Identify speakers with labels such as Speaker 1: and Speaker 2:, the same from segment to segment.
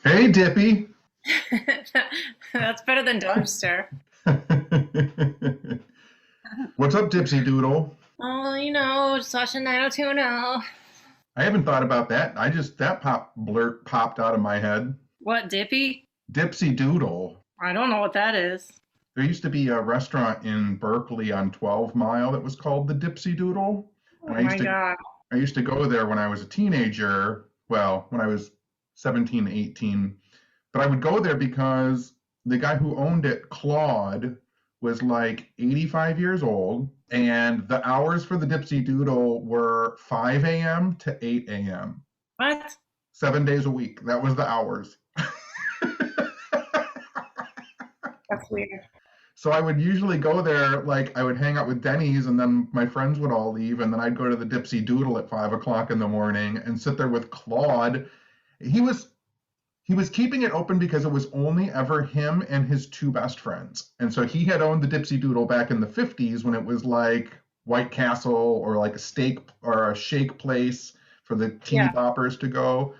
Speaker 1: Hey, Dippy.
Speaker 2: That's better than dumpster.
Speaker 1: What's up, Dipsy Doodle?
Speaker 2: Oh, just watching 90210.
Speaker 1: I haven't thought about that. That blurt popped out of my head.
Speaker 2: What, Dippy?
Speaker 1: Dipsy Doodle.
Speaker 2: I don't know what that is.
Speaker 1: There used to be a restaurant in Berkeley on 12 Mile that was called the Dipsy Doodle. And
Speaker 2: Oh my God.
Speaker 1: I used to go there when I was a teenager. Well, when I was 17, 18. But I would go there because the guy who owned it, Claude, was like 85 years old, and the hours for the Dipsy Doodle were 5 a.m. to 8 a.m.,
Speaker 2: What?
Speaker 1: 7 days a week. That was the hours.
Speaker 2: That's weird.
Speaker 1: So I would usually go there, like I would hang out with Denny's, and then my friends would all leave, and then I'd go to the Dipsy Doodle at 5 o'clock in the morning and sit there with Claude. He was he was keeping it open because it was only ever him and his two best friends. And so he had owned the Dipsy Doodle back in the 50s when it was like White Castle or like a steak or a shake place for the teeny
Speaker 2: Yeah.
Speaker 1: boppers to go.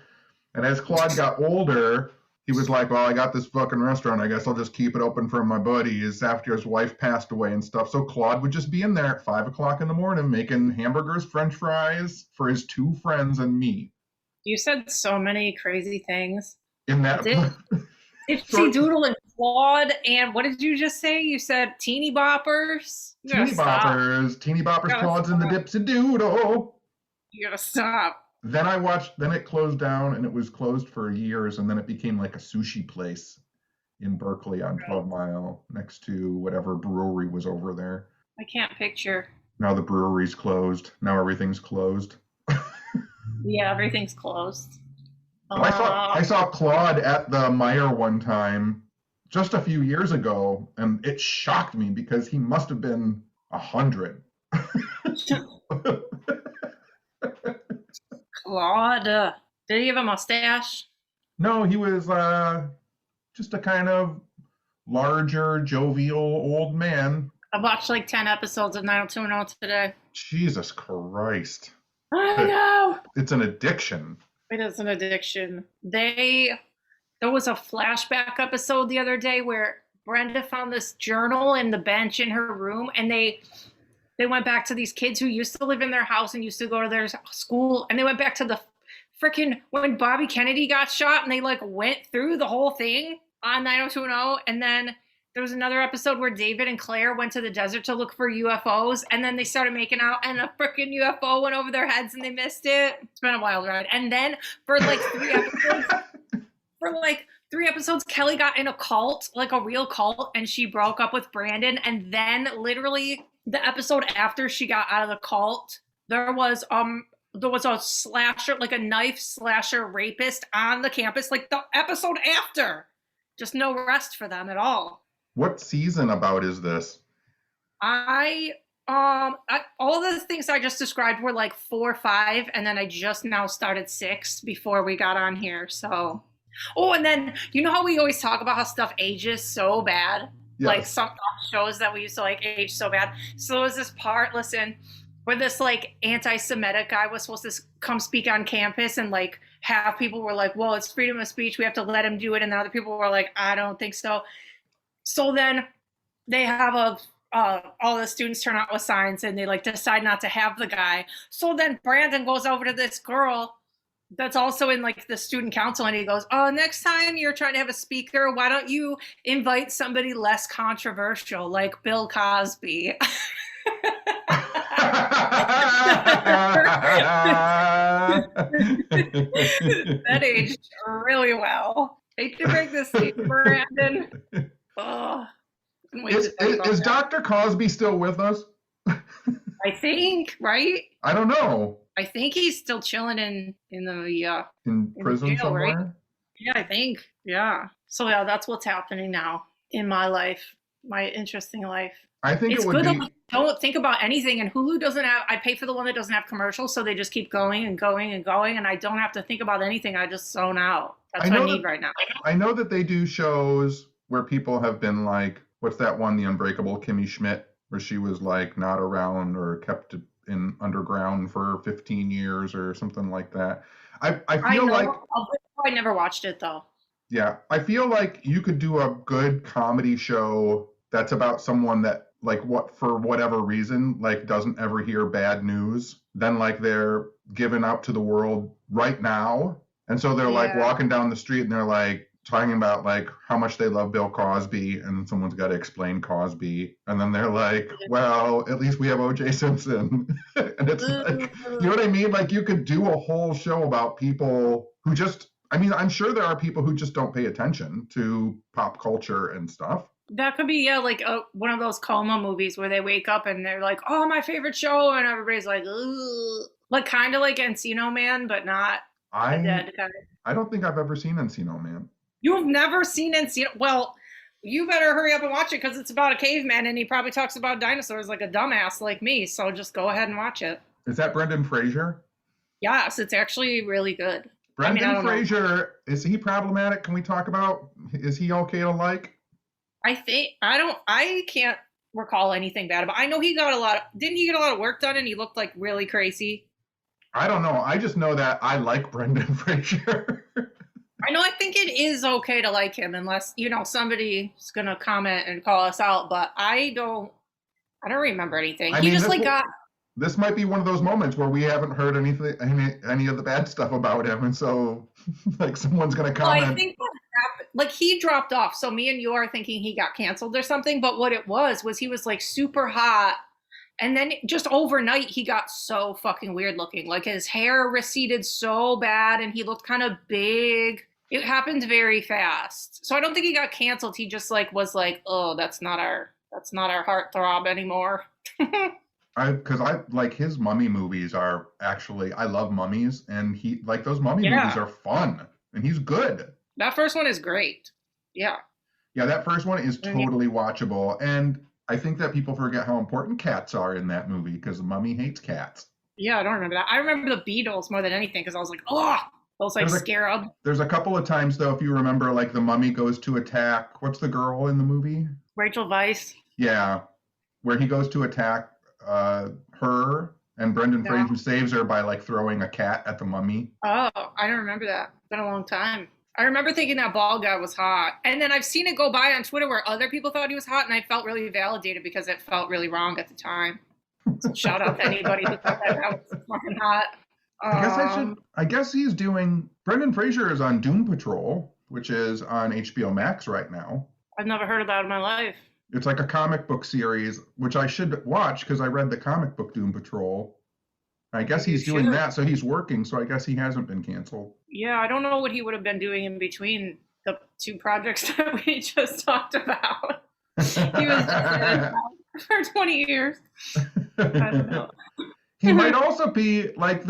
Speaker 1: And as Claude got older, he was like, well, I got this fucking restaurant. I guess I'll just keep it open for my buddies after his wife passed away and stuff. So Claude would just be in there at 5 o'clock in the morning making hamburgers, french fries for his two friends and me.
Speaker 2: You said so many crazy things.
Speaker 1: In that
Speaker 2: Dipsy
Speaker 1: short
Speaker 2: Doodle and Claude, and what did you just say? You said teeny boppers? You gotta stop.
Speaker 1: Teeny
Speaker 2: You
Speaker 1: Boppers,
Speaker 2: gotta
Speaker 1: Claude's in the
Speaker 2: stop.
Speaker 1: Dipsy Doodle.
Speaker 2: You gotta stop.
Speaker 1: Then it closed down and it was closed for years. And then it became like a sushi place in Berkeley on 12 Mile next to whatever brewery was over there.
Speaker 2: I can't picture.
Speaker 1: Now the brewery's closed. Now everything's closed.
Speaker 2: Yeah, everything's closed.
Speaker 1: But
Speaker 2: Uh,
Speaker 1: I saw Claude at the Meyer one time just a few years ago, and it shocked me because he must have been 100.
Speaker 2: Claude. Did he have a mustache?
Speaker 1: No, he was just a kind of larger, jovial old man.
Speaker 2: I watched like 10 episodes of 90210 today.
Speaker 1: Jesus Christ.
Speaker 2: I know.
Speaker 1: It's an addiction.
Speaker 2: It is an addiction. There was a flashback episode the other day where Brenda found this journal in the bench in her room, and they went back to these kids who used to live in their house and used to go to their school, and they went back to the freaking when Bobby Kennedy got shot, and they like went through the whole thing on 90210. And then there was another episode where David and Claire went to the desert to look for UFOs, and then they started making out, and a freaking UFO went over their heads, and they missed it. It's been a wild ride. And then for like three episodes, Kelly got in a cult, like a real cult, and she broke up with Brandon. And then literally the episode after she got out of the cult, there was a slasher, like a knife slasher rapist on the campus, like the episode after. Just no rest for them at all.
Speaker 1: What season about is this?
Speaker 2: All the things I just described were like 4 or 5, and then I just now started 6 before we got on here. So, oh, and then you know how we always talk about how stuff ages so bad, like
Speaker 1: Yes.
Speaker 2: some shows that we used to like age so bad. So there was this part, listen, where this like anti-Semitic guy was supposed to come speak on campus, and like half people were like, "Well, it's freedom of speech, we have to let him do it," and the other people were like, "I don't think so." So then they have all the students turn out with signs, and they like decide not to have the guy. So then Brandon goes over to this girl that's also in like the student council, and he goes, "Oh, next time you're trying to have a speaker, why don't you invite somebody less controversial like Bill Cosby?" That aged really well. Hate to break this to you, Brandon. Oh, can't wait to talk about
Speaker 1: Is
Speaker 2: that.
Speaker 1: Dr. Cosby still with us?
Speaker 2: I think, right?
Speaker 1: I don't know.
Speaker 2: I think he's still chilling
Speaker 1: In
Speaker 2: in the
Speaker 1: prison
Speaker 2: jail, right?
Speaker 1: somewhere?
Speaker 2: Yeah, I think. Yeah. So yeah, that's what's happening now in my life, my interesting life.
Speaker 1: I think it
Speaker 2: It's
Speaker 1: would
Speaker 2: good that
Speaker 1: be.
Speaker 2: I don't think about anything, and Hulu doesn't have. I pay for the one that doesn't have commercials, so they just keep going and going and going, and I don't have to think about anything. I just zone out.
Speaker 1: I
Speaker 2: That's what I
Speaker 1: know
Speaker 2: need
Speaker 1: that
Speaker 2: right now.
Speaker 1: I know that they do shows where people have been like, what's that one, The Unbreakable Kimmy Schmidt, where she was like not around or kept in underground for 15 years or something like that. I
Speaker 2: I
Speaker 1: feel like
Speaker 2: know. I never watched it though.
Speaker 1: Yeah, I feel like you could do a good comedy show that's about someone that like what for whatever reason like doesn't ever hear bad news, then like they're given out to the world right now. And so they're like
Speaker 2: Yeah.
Speaker 1: walking down the street and they're like talking about like how much they love Bill Cosby, and then someone's got to explain Cosby, and then they're like, well, at least we have OJ Simpson. And it's like, you know what I mean? Like you could do a whole show about people who just, I mean, I'm sure there are people who just don't pay attention to pop culture and stuff.
Speaker 2: That could be, yeah, like one of those coma movies where they wake up and they're like, "Oh, my favorite show," and everybody's like, "Ugh," like kind of like Encino Man, but not a
Speaker 1: I
Speaker 2: dead kind of.
Speaker 1: I don't think I've ever seen Encino Man.
Speaker 2: You've never seen Encino? Well, you better hurry up and watch it because it's about a caveman and he probably talks about dinosaurs like a dumbass like me. So just go ahead and watch it.
Speaker 1: Is that Brendan Fraser?
Speaker 2: Yes, it's actually really good. I mean, I
Speaker 1: Brendan
Speaker 2: don't know.
Speaker 1: Fraser, is he problematic? Can we talk about, is he okay to like?
Speaker 2: I can't recall anything bad about. I know he got didn't he get a lot of work done and he looked like really crazy?
Speaker 1: I don't know. I just know that I like Brendan Fraser.
Speaker 2: I know I think it is okay to like him unless, somebody's going to comment and call us out, but I don't remember anything.
Speaker 1: I
Speaker 2: He
Speaker 1: mean,
Speaker 2: just like got
Speaker 1: this might be one of those moments where we haven't heard any of the bad stuff about him, and so like someone's gonna
Speaker 2: well,
Speaker 1: comment.
Speaker 2: I think what happened, like he dropped off. So me and you are thinking he got canceled or something, but what it was he was like super hot. And then just overnight, he got so fucking weird looking. Like his hair receded so bad and he looked kind of big. It happened very fast. So I don't think he got canceled. He just like was like, oh, that's not our heartthrob anymore.
Speaker 1: Because I like his mummy movies are actually, I love mummies, and he like those mummy movies are fun and he's good.
Speaker 2: That first one is great. Yeah.
Speaker 1: Yeah, that first one is totally watchable, and I think that people forget how important cats are in that movie because the mummy hates cats.
Speaker 2: Yeah, I don't remember that. I remember the Beatles more than anything because I was like, oh, those like scarab.
Speaker 1: There's a couple of times though, if you remember, like the mummy goes to attack. What's the girl in the movie?
Speaker 2: Rachel Weisz.
Speaker 1: Yeah, where he goes to attack her, and Brendan Fraser saves her by like throwing a cat at the mummy.
Speaker 2: Oh, I don't remember that. It's been a long time. I remember thinking that bald guy was hot. And then I've seen it go by on Twitter where other people thought he was hot, and I felt really validated because it felt really wrong at the time. So shout out to anybody who thought that was fucking hot.
Speaker 1: I guess he's doing, Brendan Fraser is on Doom Patrol, which is on HBO Max right now.
Speaker 2: I've never heard of that in my life.
Speaker 1: It's like a comic book series, which I should watch because I read the comic book Doom Patrol. I guess he's doing that, so he's working, so I guess he hasn't been canceled.
Speaker 2: Yeah, I don't know what he would have been doing in between the two projects that we just talked about. He was for 20 years. I don't know.
Speaker 1: He might also be like,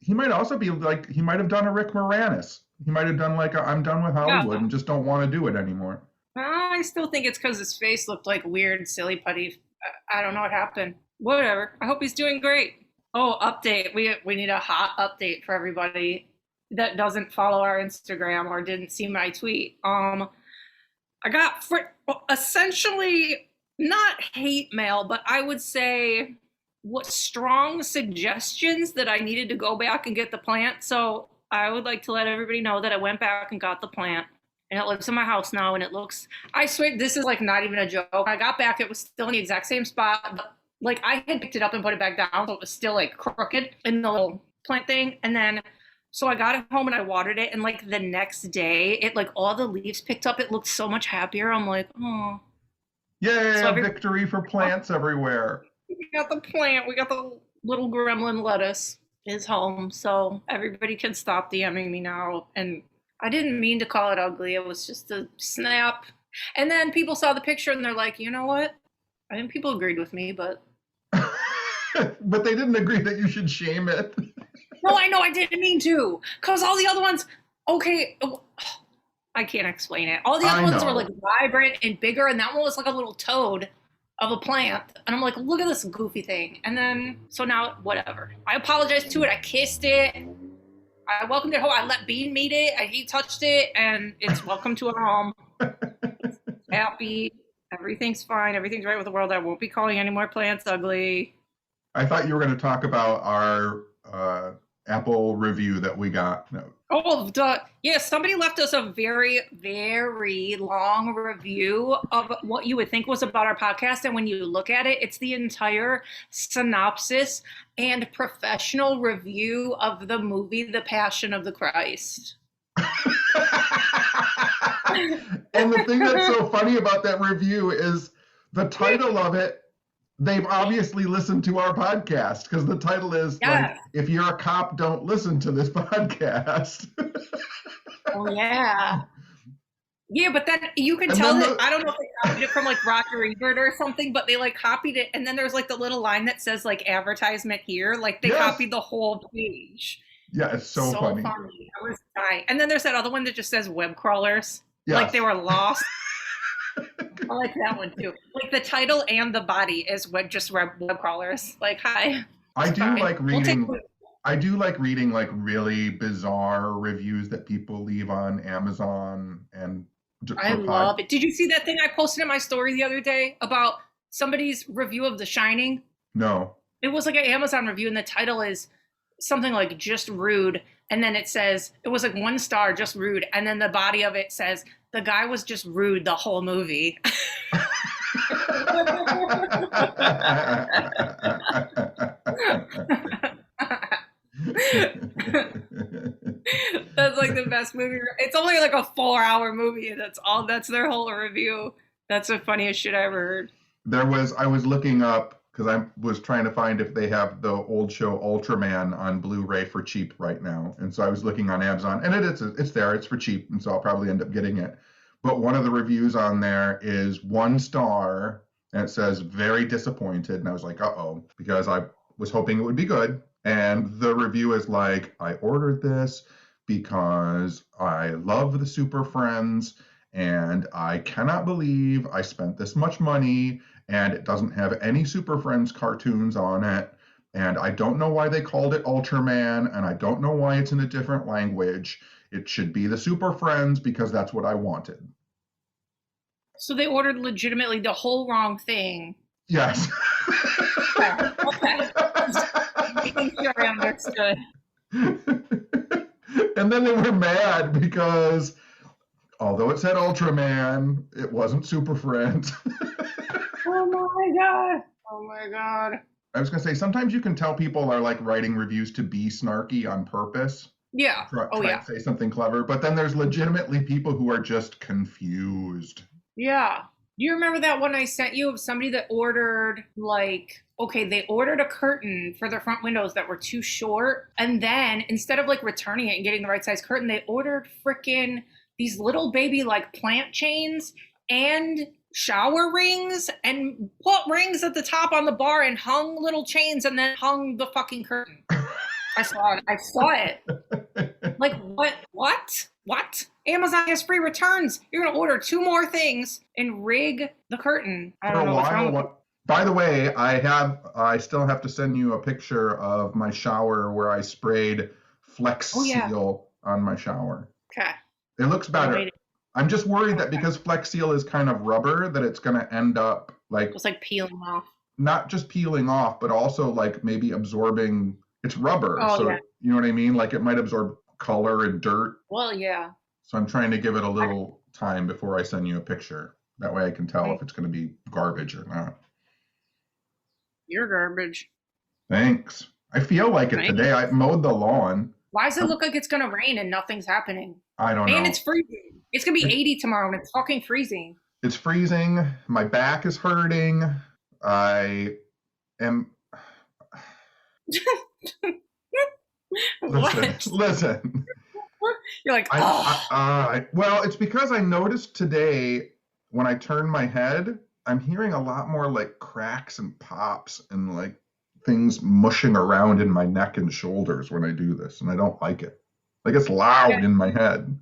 Speaker 1: he might have done a Rick Moranis. He might have done like I'm done with Hollywood and just don't want to do it anymore.
Speaker 2: I still think it's because his face looked like weird, silly putty. I don't know what happened. Whatever. I hope he's doing great. Oh, update. We need a hot update for everybody that doesn't follow our Instagram or didn't see my tweet. I got essentially not hate mail, but I would say what strong suggestions that I needed to go back and get the plant. So I would like to let everybody know that I went back and got the plant. And it lives in my house now, and it looks, I swear, this is like not even a joke. When I got back, it was still in the exact same spot. But like I had picked it up and put it back down, so it was still like crooked in the little plant thing. And then, so I got it home and I watered it. And like the next day, it like all the leaves picked up. It looked so much happier. I'm like, oh.
Speaker 1: Yay, so victory for plants everywhere.
Speaker 2: We got the plant. We got the little gremlin lettuce is home. So everybody can stop DMing me now. And I didn't mean to call it ugly. It was just a snap. And then people saw the picture and they're like, you know what? I think people agreed with me, but.
Speaker 1: But they didn't agree that you should shame it.
Speaker 2: No, I know. I didn't mean to. Because all the other ones, okay. I can't explain it. All the other ones were like vibrant and bigger. And that one was like a little toad of a plant. And I'm like, look at this goofy thing. And then, so now, whatever. I apologized to it. I kissed it. I welcomed it home. I let Bean meet it. He touched it, and it's welcome to our home. It's happy. Everything's fine. Everything's right with the world. I won't be calling any more plants ugly.
Speaker 1: I thought you were going to talk about our Apple review that we got.
Speaker 2: Oh, yeah, somebody left us a very, very long review of what you would think was about our podcast. And when you look at it, it's the entire synopsis and professional review of the movie, The Passion of the Christ.
Speaker 1: And the thing that's so funny about that review is the title of it. They've obviously listened to our podcast because the title is like, if you're a cop, don't listen to this podcast.
Speaker 2: Oh, yeah. Yeah, but then you can tell that, I don't know if they copied it from like Roger Ebert or something, but they like copied it. And then there's like the little line that says like advertisement here. Like they copied the whole page.
Speaker 1: Yeah, it's so funny.
Speaker 2: I was dying. And then there's that other one that just says web crawlers. Yes. Like they were lost. I like that one too. Like the title and the body is just web crawlers. Like, hi.
Speaker 1: I do like reading like really bizarre reviews that people leave on Amazon and
Speaker 2: I love it. Did you see that thing I posted in my story the other day about somebody's review of The Shining?
Speaker 1: No.
Speaker 2: It was like an Amazon review and the title is something like just rude. And then it says, it was like 1 star, just rude. And then the body of it says, the guy was just rude the whole movie. That's like the best movie. It's only like a 4-hour movie. That's their whole review. That's the funniest shit I ever heard.
Speaker 1: I was looking up because I was trying to find if they have the old show Ultraman on Blu-ray for cheap right now. And so I was looking on Amazon, and it's there. It's for cheap, and so I'll probably end up getting it. But one of the reviews on there is 1 star, and it says very disappointed. And I was like, uh-oh, because I was hoping it would be good. And the review is like, I ordered this because I love the Super Friends, and I cannot believe I spent this much money, and it doesn't have any Super Friends cartoons on it. And I don't know why they called it Ultraman, and I don't know why it's in a different language. It should be the Super Friends because that's what I wanted.
Speaker 2: So they ordered legitimately the whole wrong thing.
Speaker 1: Yes.
Speaker 2: Okay. Making sure I understood.
Speaker 1: And then they were mad because although it said Ultraman, it wasn't Super Friends.
Speaker 2: Oh my God. Oh my God.
Speaker 1: I was going to say, sometimes you can tell people are like writing reviews to be snarky on purpose.
Speaker 2: Yeah.
Speaker 1: Try to say something clever. But then there's legitimately people who are just confused.
Speaker 2: Yeah. Do you remember that one I sent you of somebody that ordered they ordered a curtain for their front windows that were too short. And then instead of like returning it and getting the right size curtain, they ordered frickin' these little baby like plant chains and shower rings and put rings at the top on the bar and hung little chains and then hung the fucking curtain. I saw it. Like, what? Amazon has free returns. You're going to order 2 more things and rig the curtain. I don't know what's wrong with it.
Speaker 1: By the way, I still have to send you a picture of my shower where I sprayed Flex Seal on my shower.
Speaker 2: Okay.
Speaker 1: It looks better. I'm just worried that because Flex Seal is kind of rubber, that it's going to end up like...
Speaker 2: It's like peeling off.
Speaker 1: Not just peeling off, but also like maybe absorbing... It's rubber, you know what I mean? Like it might absorb color and dirt.
Speaker 2: Well, yeah.
Speaker 1: So I'm trying to give it a little time before I send you a picture. That way I can tell if it's going to be garbage or not.
Speaker 2: You're garbage.
Speaker 1: Thanks. I feel like it today. I mowed the lawn.
Speaker 2: Why does it look like it's going to rain and nothing's happening?
Speaker 1: I don't know.
Speaker 2: And it's freezing. It's going to be 80 tomorrow and it's fucking freezing.
Speaker 1: It's freezing. My back is hurting. I am... Listen.
Speaker 2: You're like,
Speaker 1: well, it's because I noticed today when I turn my head, I'm hearing a lot more like cracks and pops and like things mushing around in my neck and shoulders when I do this, and I don't like it. Like it's loud in my head.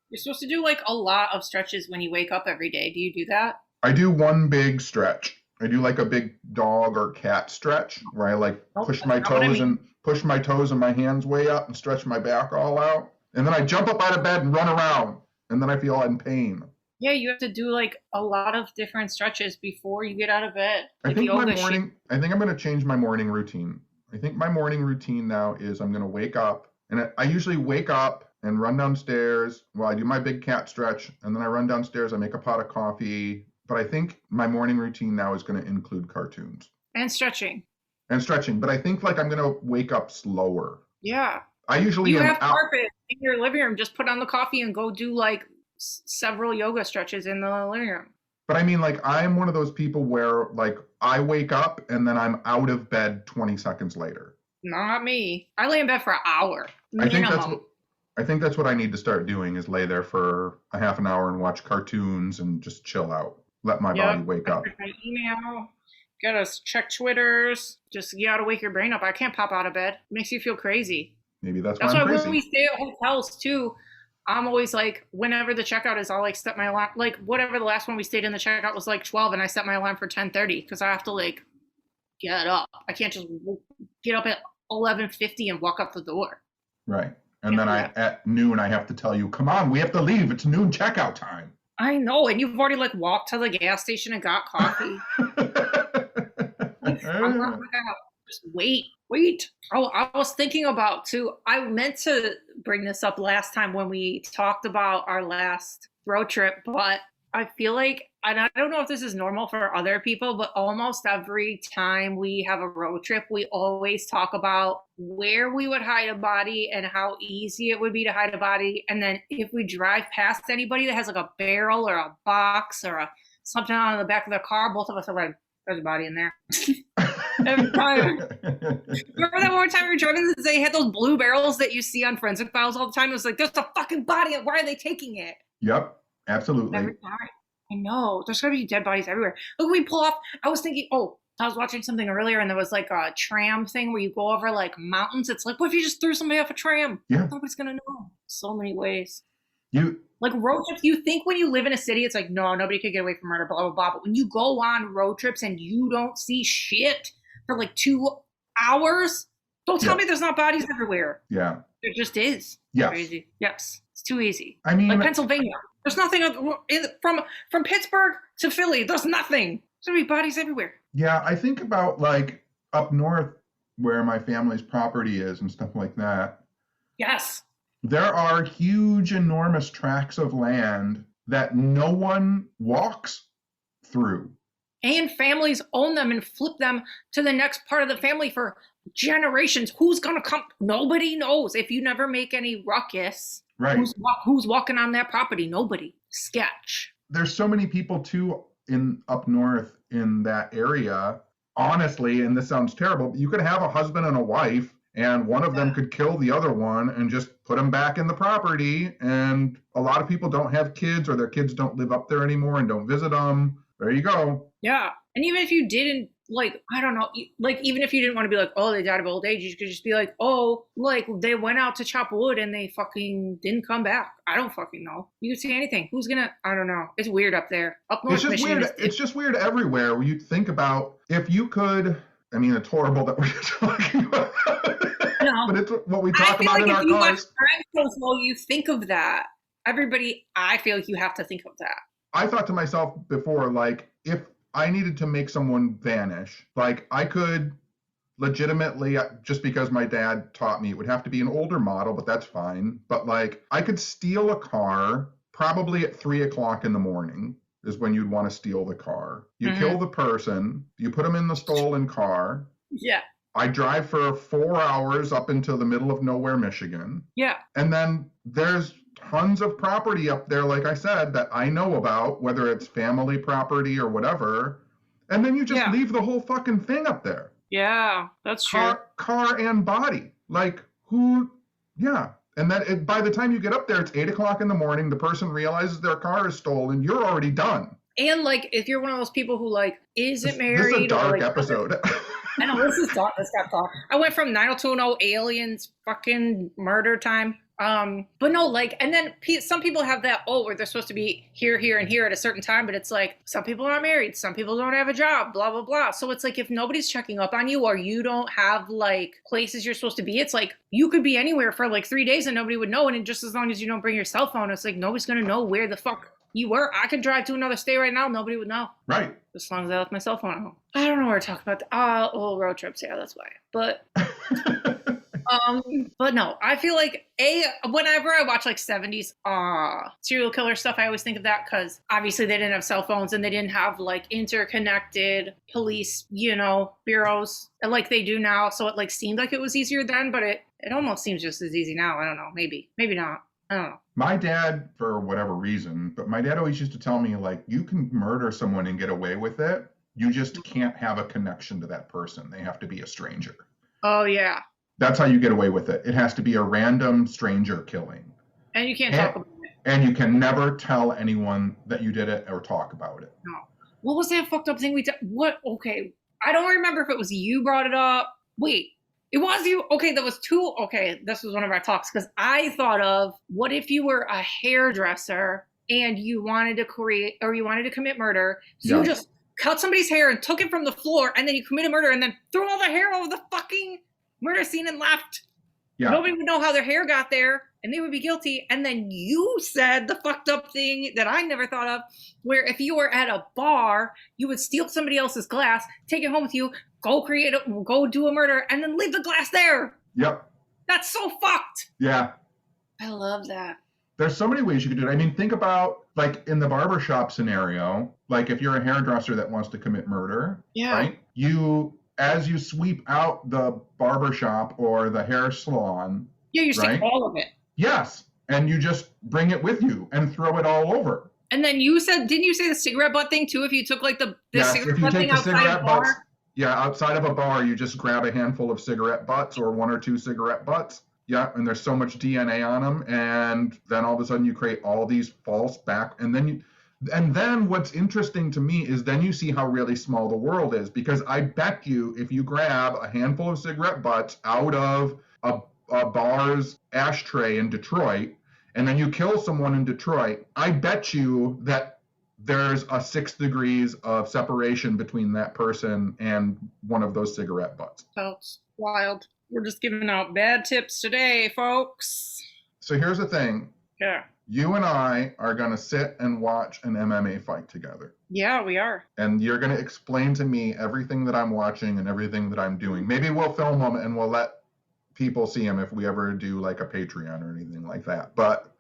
Speaker 2: You're supposed to do like a lot of stretches when you wake up every day. Do you do that?
Speaker 1: I do one big stretch. I do like a big dog or cat stretch where I like push my toes and my hands way up and stretch my back all out. And then I jump up out of bed and run around. And then I feel in pain.
Speaker 2: Yeah, you have to do like a lot of different stretches before you get out of bed.
Speaker 1: I think I'm going to change my morning routine. I think my morning routine now is I'm going to wake up, and I usually wake up and run downstairs. Well, I do my big cat stretch, and then I run downstairs. I make a pot of coffee. But I think my morning routine now is going to include cartoons.
Speaker 2: And stretching.
Speaker 1: But I think like I'm going to wake up slower.
Speaker 2: Yeah.
Speaker 1: I usually
Speaker 2: you have carpet in your living room. Just put on the coffee and go do like several yoga stretches in the living room.
Speaker 1: But I mean, like, I'm one of those people where like I wake up and then I'm out of bed 20 seconds later.
Speaker 2: Not me. I lay in bed for an hour.
Speaker 1: I think that's what I need to start doing, is lay there for a half an hour and watch cartoons and just chill out. Let my body wake up.
Speaker 2: My email. Gotta check Twitters. You gotta wake your brain up. I can't pop out of bed. It makes you feel crazy.
Speaker 1: Maybe that's why I'm crazy.
Speaker 2: When we stay at hotels too, I'm always like, whenever the checkout is, I'll like set my alarm. Like whatever the last one we stayed in, the checkout was like 12, and I set my alarm for 10:30 because I have to like get up. I can't just get up at 11:50 and walk up the door.
Speaker 1: Right. And then at noon I have to tell you, come on, we have to leave. It's noon checkout time.
Speaker 2: I know, and you've already like walked to the gas station and got coffee. Just wait. Oh, I was thinking about too. I meant to bring this up last time when we talked about our last road trip, but I feel like, and I don't know if this is normal for other people, but almost every time we have a road trip, we always talk about where we would hide a body and how easy it would be to hide a body. And then if we drive past anybody that has like a barrel or a box or something on the back of their car, both of us are like, there's a body in there. Every time. Remember that one time we were driving, they had those blue barrels that you see on Forensic Files all the time? It was like, there's a fucking body. Why are they taking it?
Speaker 1: Yep, absolutely.
Speaker 2: Every time. I know. There's going to be dead bodies everywhere. Look, we pull off. I was thinking, I was watching something earlier, and there was like a tram thing where you go over like mountains. It's like, what if you just threw somebody off a tram?
Speaker 1: Yeah.
Speaker 2: Nobody's going to know. So many ways.
Speaker 1: Like
Speaker 2: road trips, you think when you live in a city, it's like, no, nobody could get away from murder, blah, blah, blah. But when you go on road trips and you don't see shit for like 2 hours, don't tell me there's not bodies everywhere.
Speaker 1: Yeah.
Speaker 2: There just is.
Speaker 1: Yes.
Speaker 2: Crazy. Yes. It's too easy.
Speaker 1: I mean,
Speaker 2: like Pennsylvania. There's nothing from Pittsburgh to Philly. There's nothing. There's going to be bodies everywhere.
Speaker 1: Yeah, I think about like up north where my family's property is and stuff like that.
Speaker 2: Yes.
Speaker 1: There are huge, enormous tracts of land that no one walks through.
Speaker 2: And families own them and flip them to the next part of the family for generations. Who's going to come? Nobody knows. If you never make any ruckus,
Speaker 1: right?
Speaker 2: Who's walking on that property? Nobody. Sketch.
Speaker 1: There's so many people too up north in that area. Honestly, and this sounds terrible, but you could have a husband and a wife, and one of them could kill the other one and just put them back in the property. And a lot of people don't have kids, or their kids don't live up there anymore and don't visit them. There you go.
Speaker 2: Yeah. And even if you didn't, like, I don't know, like, even if you didn't want to be like, oh, they died of old age, you could just be like, oh, like, they went out to chop wood and they fucking didn't come back. I don't fucking know. You could see anything. Who's gonna, I don't know. It's weird up there. Up north,
Speaker 1: it's just weird. It's just weird everywhere where you think about, if you could, I mean, it's horrible that we're talking about, but it's what we talk about in our cars. I feel like if you watch
Speaker 2: Crime, you think of that. Everybody, I feel like you have to think of that.
Speaker 1: I thought to myself before, like, if I needed to make someone vanish, like, I could legitimately, just because my dad taught me, it would have to be an older model, but that's fine. But like, I could steal a car probably at 3:00 in the morning is when you'd want to steal the car. You kill the person, you put them in the stolen car.
Speaker 2: Yeah.
Speaker 1: I drive for 4 hours up into the middle of nowhere, Michigan.
Speaker 2: Yeah.
Speaker 1: And then there's tons of property up there, like I said, that I know about, whether it's family property or whatever. And then you just leave the whole fucking thing up there.
Speaker 2: Yeah, that's true.
Speaker 1: Car and body. Like, who? Yeah. And then by the time you get up there, it's 8:00 in the morning. The person realizes their car is stolen. You're already done.
Speaker 2: And like, if you're one of those people who like isn't married,
Speaker 1: this is a dark
Speaker 2: or, like,
Speaker 1: episode.
Speaker 2: I know this is dark. This got dark. I went from 90210 aliens, fucking murder time. But no, like, and then some people have that, where they're supposed to be here, here, and here at a certain time, but it's like, some people aren't married, some people don't have a job, blah, blah, blah. So it's like, if nobody's checking up on you, or you don't have like places you're supposed to be, it's like, you could be anywhere for like 3 days and nobody would know. And just as long as you don't bring your cell phone, it's like, nobody's going to know where the fuck you were. I could drive to another state right now, nobody would know.
Speaker 1: Right.
Speaker 2: As long as I left my cell phone at home. I don't know what we're talking about. Oh, road trips, yeah, that's why. But But no, I feel like whenever I watch like 70s serial killer stuff, I always think of that because obviously they didn't have cell phones and they didn't have like interconnected police, bureaus like they do now. So it like seemed like it was easier then, but it almost seems just as easy now. I don't know, maybe not. I don't know.
Speaker 1: My dad, for whatever reason, but my dad always used to tell me, like, you can murder someone and get away with it. You just can't have a connection to that person. They have to be a stranger.
Speaker 2: Oh yeah.
Speaker 1: That's how you get away with it. It has to be a random stranger killing.
Speaker 2: And you can't talk about it.
Speaker 1: And you can never tell anyone that you did it or talk about it.
Speaker 2: No. What was that fucked up thing we did? What? Okay. I don't remember if it was you brought it up. Wait. It was you. Okay, that was two. Okay, this was one of our talks because I thought of what if you were a hairdresser and you wanted to commit murder. So you just cut somebody's hair and took it from the floor and then you committed murder and then threw all the hair over the fucking murder scene and left. Yeah. Nobody would know how their hair got there and they would be guilty. And then you said the fucked up thing that I never thought of, where if you were at a bar, you would steal somebody else's glass, take it home with you, go do a murder, and then leave the glass there.
Speaker 1: Yep.
Speaker 2: That's so fucked.
Speaker 1: Yeah.
Speaker 2: I love that.
Speaker 1: There's so many ways you could do it. I mean, think about, like, in the barbershop scenario, like, if you're a hairdresser that wants to commit murder, right? As you sweep out the barbershop or the hair salon.
Speaker 2: Yeah, you take all of it.
Speaker 1: Yes. And you just bring it with you and throw it all over.
Speaker 2: And then didn't you say the cigarette butt thing too? If you took like the cigarette butt thing outside of a bar?
Speaker 1: Yeah, outside of a bar, you just grab a handful of cigarette butts or one or two cigarette butts. Yeah, and there's so much DNA on them. And then all of a sudden you create all these false and then what's interesting to me is then you see how really small the world is, because I bet you if you grab a handful of cigarette butts out of a bar's ashtray in Detroit and then you kill someone in Detroit, I bet you that there's a 6 degrees of separation between that person and one of those cigarette butts.
Speaker 2: That's wild. We're just giving out bad tips today, folks.
Speaker 1: So here's the thing.
Speaker 2: Yeah.
Speaker 1: You and I are going to sit and watch an MMA fight together.
Speaker 2: Yeah, we are.
Speaker 1: And you're going to explain to me everything that I'm watching and everything that I'm doing. Maybe we'll film them and we'll let people see them if we ever do like a Patreon or anything like that. But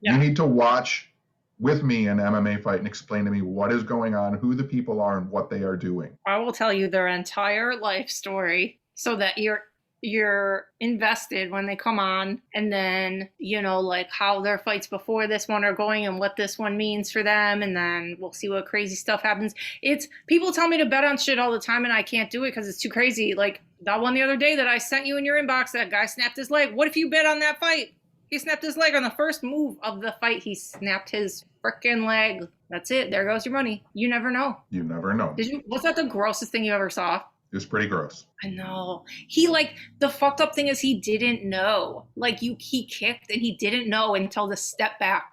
Speaker 1: you need to watch with me an MMA fight and explain to me what is going on, who the people are, and what they are doing.
Speaker 2: I will tell you their entire life story so that you're invested when they come on, and then like how their fights before this one are going and what this one means for them, and then we'll see what crazy stuff happens. It's people tell me to bet on shit all the time and I can't do it because it's too crazy. Like that one the other day that I sent you in your inbox, that guy snapped his leg. What if you bet on that fight? He snapped his leg on the first move of the fight. He snapped his frickin' leg. That's it. There goes your money. You never know.
Speaker 1: You never know.
Speaker 2: Was that the grossest thing you ever saw?
Speaker 1: It was pretty gross.
Speaker 2: I know. The fucked up thing is he didn't know. He kicked and he didn't know until the step back.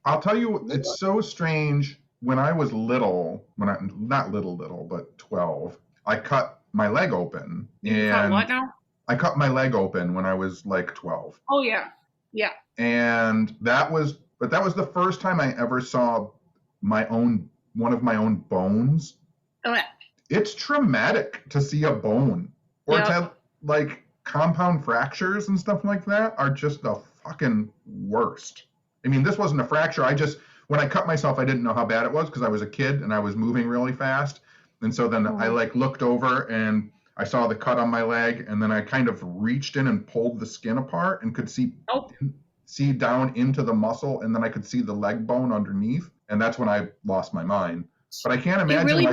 Speaker 1: I'll tell you, it's so strange. When I was little, not little, but 12, I cut my leg open. And
Speaker 2: what now?
Speaker 1: I cut my leg open when I was like 12.
Speaker 2: Oh, yeah. Yeah.
Speaker 1: And that was the first time I ever saw one of my own bones.
Speaker 2: Oh, yeah.
Speaker 1: It's traumatic to see a bone, or to have like compound fractures and stuff like that are just the fucking worst. I mean, this wasn't a fracture. When I cut myself, I didn't know how bad it was because I was a kid and I was moving really fast. And so then I looked over and I saw the cut on my leg, and then I kind of reached in and pulled the skin apart and could see down into the muscle, and then I could see the leg bone underneath, and that's when I lost my mind. But I can't imagine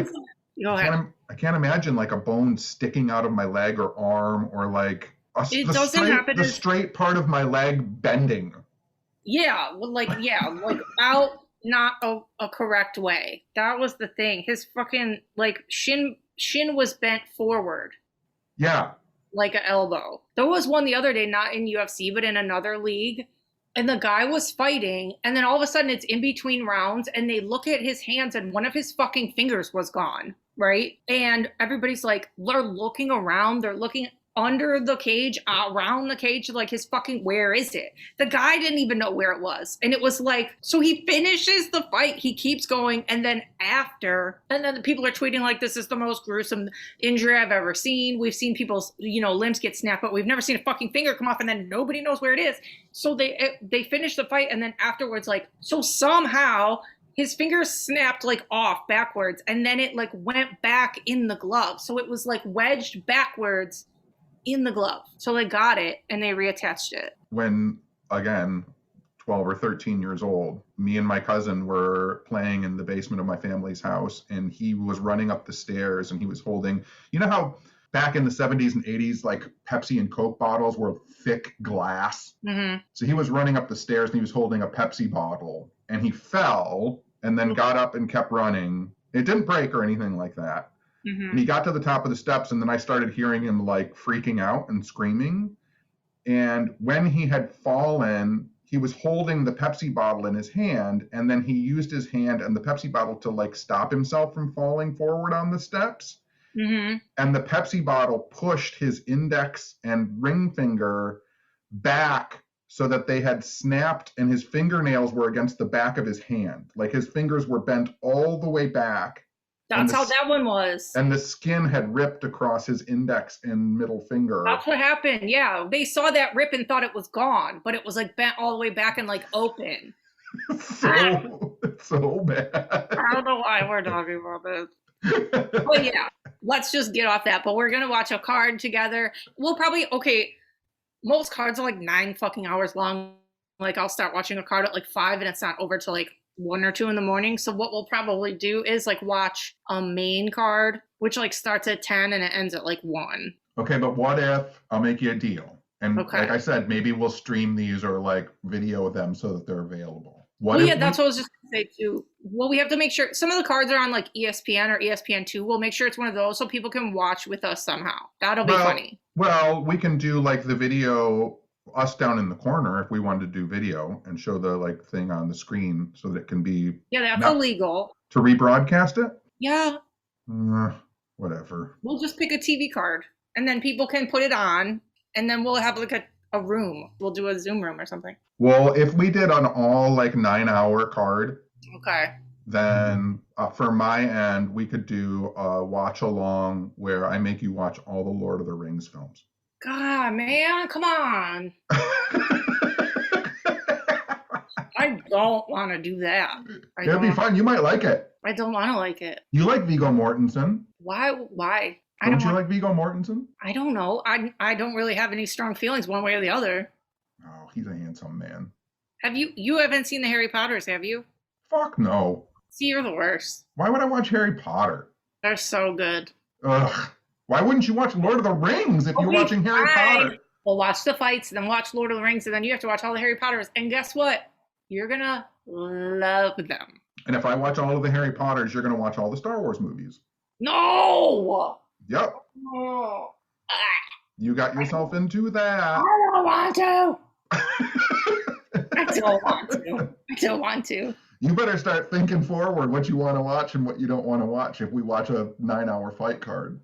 Speaker 1: I can't imagine like a bone sticking out of my leg or arm, or like the straight part of my leg bending.
Speaker 2: Yeah, out not a correct way. That was the thing. His fucking shin was bent forward.
Speaker 1: Yeah.
Speaker 2: Like an elbow. There was one the other day, not in UFC, but in another league. And the guy was fighting, and then all of a sudden it's in between rounds, and they look at his hands, and one of his fucking fingers was gone, right? And everybody's like, they're looking around, they're looking, under the cage, around the cage, like his fucking, where is it? The guy didn't even know where it was. And it was like, so he finishes the fight, he keeps going, and then the people are tweeting like, this is the most gruesome injury I've ever seen. We've seen people's, limbs get snapped, but we've never seen a fucking finger come off, and then nobody knows where it is. So they finish the fight, and then afterwards, like, so somehow his fingers snapped like off backwards, and then it like went back in the glove. So it was like wedged backwards in the glove. So they got it and they reattached it.
Speaker 1: When, again, 12 or 13 years old, me and my cousin were playing in the basement of my family's house, and he was running up the stairs and he was holding, you know how back in the 70s and 80s, like Pepsi and Coke bottles were thick glass?
Speaker 2: Mm-hmm.
Speaker 1: So he was running up the stairs and he was holding a Pepsi bottle, and he fell and then got up and kept running. It didn't break or anything like that.
Speaker 2: Mm-hmm.
Speaker 1: And he got to the top of the steps, and then I started hearing him like freaking out and screaming. And when he had fallen, he was holding the Pepsi bottle in his hand, and then he used his hand and the Pepsi bottle to like stop himself from falling forward on the steps.
Speaker 2: Mm-hmm.
Speaker 1: And the Pepsi bottle pushed his index and ring finger back so that they had snapped, and his fingernails were against the back of his hand. Like his fingers were bent all the way back.
Speaker 2: That's how that one was.
Speaker 1: And the skin had ripped across his index and middle finger.
Speaker 2: That's what happened. Yeah. They saw that rip and thought it was gone, but it was like bent all the way back and like open.
Speaker 1: so bad.
Speaker 2: I don't know why we're talking about this. But yeah, let's just get off that. But we're going to watch a card together. We'll probably, most cards are like 9 fucking hours long. Like I'll start watching a card at like 5 and it's not over till like 1 or 2 in the morning. So what we'll probably do is like watch a main card, which like starts at 10 and it ends at like 1.
Speaker 1: Okay, but what if I'll make you a deal? And like I said, maybe we'll stream these or like video them so that they're available.
Speaker 2: That's what I was just going to say too. Well, we have to make sure some of the cards are on like ESPN or ESPN2. We'll make sure it's one of those so people can watch with us somehow. That'll be funny.
Speaker 1: Well, we can do like the video, us down in the corner, if we wanted to do video and show the like thing on the screen so that it can be.
Speaker 2: Yeah, that's illegal.
Speaker 1: To rebroadcast it?
Speaker 2: Yeah.
Speaker 1: Whatever.
Speaker 2: We'll just pick a TV card and then people can put it on, and then we'll have like a room. We'll do a Zoom room or something.
Speaker 1: Well, if we did an all like 9-hour card.
Speaker 2: Okay.
Speaker 1: Then for my end, we could do a watch along where I make you watch all the Lord of the Rings films.
Speaker 2: God, man, come on. I don't want to do that.
Speaker 1: It'll be fun. You might like it.
Speaker 2: I don't want to like it.
Speaker 1: You like Viggo Mortensen.
Speaker 2: Why?
Speaker 1: Don't you like Viggo Mortensen?
Speaker 2: I don't know. I don't really have any strong feelings one way or the other.
Speaker 1: Oh, he's a handsome man.
Speaker 2: Have you haven't seen the Harry Potters, have you?
Speaker 1: Fuck no.
Speaker 2: See, you're the worst.
Speaker 1: Why would I watch Harry Potter?
Speaker 2: They're so good.
Speaker 1: Ugh. Why wouldn't you watch Lord of the Rings if you're watching Harry Potter?
Speaker 2: We'll watch the fights, then watch Lord of the Rings, and then you have to watch all the Harry Potters. And guess what? You're going to love them.
Speaker 1: And if I watch all of the Harry Potters, you're going to watch all the Star Wars movies.
Speaker 2: No!
Speaker 1: Yep.
Speaker 2: No.
Speaker 1: You got yourself into that.
Speaker 2: I don't want to. I don't want to.
Speaker 1: You better start thinking forward what you want to watch and what you don't want to watch if we watch a 9-hour fight card.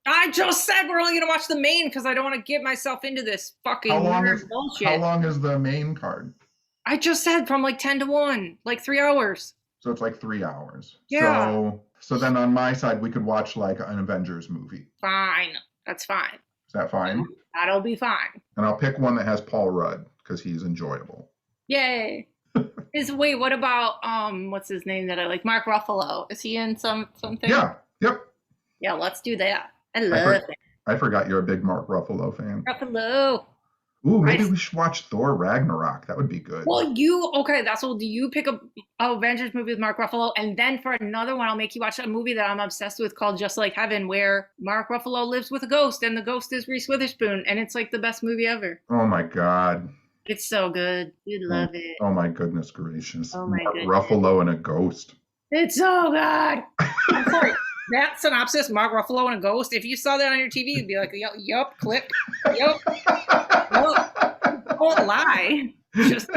Speaker 2: I just said we're only going to watch the main because I don't want to get myself into this fucking bullshit.
Speaker 1: How long is the main card?
Speaker 2: I just said from like 10 to 1, like 3 hours.
Speaker 1: So it's like 3 hours.
Speaker 2: Yeah.
Speaker 1: So then on my side, we could watch like an Avengers movie.
Speaker 2: Fine. That's fine.
Speaker 1: Is that fine?
Speaker 2: That'll be fine.
Speaker 1: And I'll pick one that has Paul Rudd because he's enjoyable.
Speaker 2: Yay. Wait, what about what's his name that I like? Mark Ruffalo. Is he in something?
Speaker 1: Yeah. Yep.
Speaker 2: Yeah, let's do that. I love it.
Speaker 1: I forgot you're a big Mark Ruffalo fan.
Speaker 2: Ruffalo.
Speaker 1: Ooh, maybe we should watch Thor Ragnarok. That would be good.
Speaker 2: Well, do you pick a Avengers movie with Mark Ruffalo, and then for another one, I'll make you watch a movie that I'm obsessed with called Just Like Heaven, where Mark Ruffalo lives with a ghost, and the ghost is Reese Witherspoon, and it's like the best movie ever.
Speaker 1: Oh my God.
Speaker 2: It's so good. You'd love it.
Speaker 1: Oh my goodness gracious.
Speaker 2: Oh my goodness.
Speaker 1: Ruffalo and a ghost.
Speaker 2: It's so good. I'm sorry. That synopsis, Mark Ruffalo and a ghost, if you saw that on your TV, you'd be like, yup, click. Yup. Don't lie. Just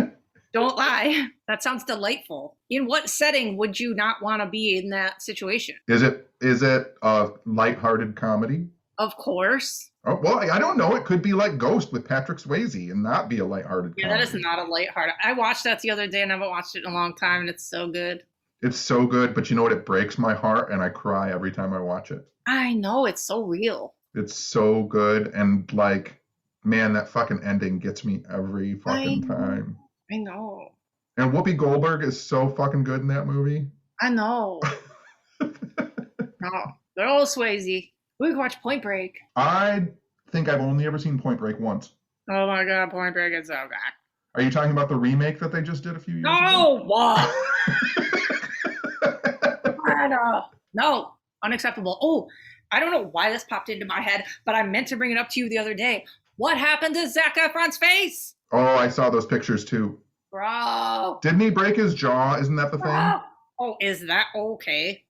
Speaker 2: don't lie. That sounds delightful. In what setting would you not want to be in that situation?
Speaker 1: Is it a lighthearted comedy?
Speaker 2: Of course.
Speaker 1: Oh, well, I don't know. It could be like Ghost with Patrick Swayze and not be a lighthearted
Speaker 2: Yeah, that is
Speaker 1: comedy.
Speaker 2: not a lighthearted. I watched that the other day and I haven't watched it in a long time, and it's so good.
Speaker 1: It's so good, but you know what? It breaks my heart and I cry every time I watch it.
Speaker 2: I know, it's so real.
Speaker 1: It's so good. And like, man, that fucking ending gets me every
Speaker 2: I
Speaker 1: fucking time.
Speaker 2: I know.
Speaker 1: And Whoopi Goldberg is so fucking good in that movie.
Speaker 2: I know. No. They're all Swayze. We could watch Point Break.
Speaker 1: I think I've only ever seen Point Break once.
Speaker 2: Oh my god, Point Break is so good.
Speaker 1: Are you talking about the remake that they just did a few years
Speaker 2: No! What?
Speaker 1: ago?
Speaker 2: No. Unacceptable. Oh, I don't know why this popped into my head, but I meant to bring it up to you the other day. What happened to Zac Efron's face?
Speaker 1: Oh, I saw those pictures too.
Speaker 2: Bro.
Speaker 1: Didn't he break his jaw? Isn't that the thing?
Speaker 2: Oh, is that okay?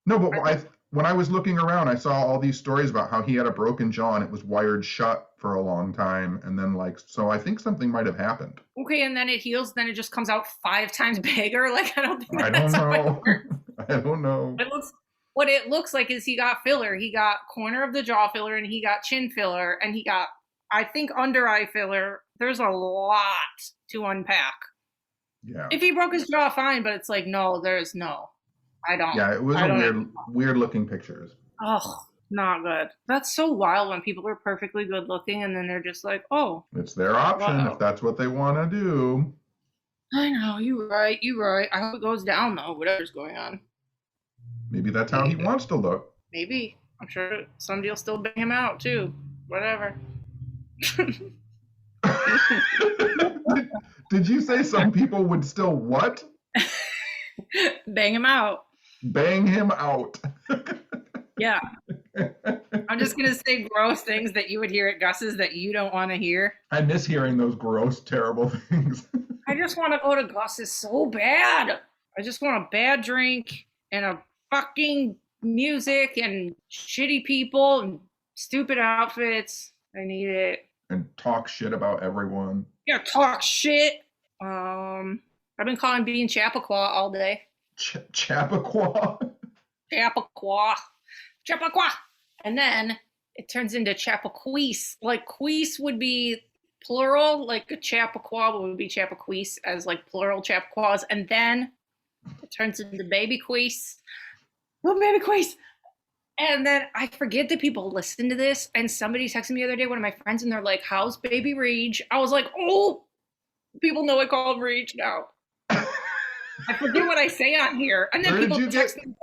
Speaker 1: No, but when I was looking around, I saw all these stories about how he had a broken jaw and it was wired shut for a long time. And then, like, so I think something might have happened.
Speaker 2: Okay, and then it heals, then it just comes out 5 times bigger. Like, I don't think
Speaker 1: I don't know. I don't know.
Speaker 2: What it looks like is he got filler. He got corner of the jaw filler, and he got chin filler, and he got, I think, under eye filler. There's a lot to unpack.
Speaker 1: Yeah.
Speaker 2: If he broke his jaw, fine, but it's like, no, there's no. I don't.
Speaker 1: Yeah, it was weird looking pictures.
Speaker 2: Oh, not good. That's so wild when people are perfectly good looking and then they're just like, oh.
Speaker 1: It's their option if that's what they want to do.
Speaker 2: I know, you're right. I hope it goes down, though, whatever's going on.
Speaker 1: Maybe that's how he wants to look.
Speaker 2: Maybe. I'm sure somebody will still bang him out, too. Whatever.
Speaker 1: Did you say some people would still what?
Speaker 2: Bang him out.
Speaker 1: Bang him out.
Speaker 2: Yeah. I'm just going to say gross things that you would hear at Gus's that you don't want to hear.
Speaker 1: I miss hearing those gross, terrible things.
Speaker 2: I just want to go to Gus's so bad. I just want a bad drink and a fucking music and shitty people and stupid outfits. I need it.
Speaker 1: And talk shit about everyone.
Speaker 2: Yeah, talk shit. I've been calling being Chappaqua all day.
Speaker 1: Chappaqua?
Speaker 2: Chappaqua. And then it turns into Chappaqua. Like, queese would be plural, like a Chappaqua would be Chappaqua as like plural Chappaqua. And then it turns into baby queese. Oh, baby queese. And then I forget that people listen to this. And somebody texted me the other day, one of my friends, and they're like, how's baby Rage? I was like, oh, people know I call him Rage now. I forget what I say on here. And then people text me.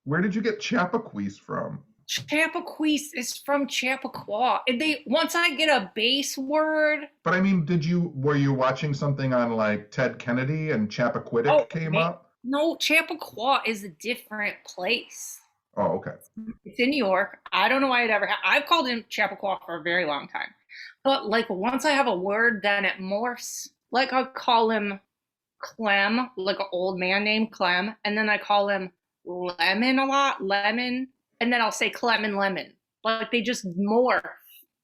Speaker 1: Where did you get Chappaqua from?
Speaker 2: Chappaqua is from Chappaqua. Once I get a base word.
Speaker 1: But I mean, were you watching something on like Ted Kennedy and Chappaquiddick came up?
Speaker 2: No, Chappaqua is a different place.
Speaker 1: Oh, okay.
Speaker 2: It's in New York. I don't know why it ever happened. I've called him Chappaqua for a very long time. But like once I have a word, then it morphs. Like I'll call him Clem, like an old man named Clem. And then I call him Lemon a lot, Lemon. And then I'll say Clem and Lemon. Like they just morph.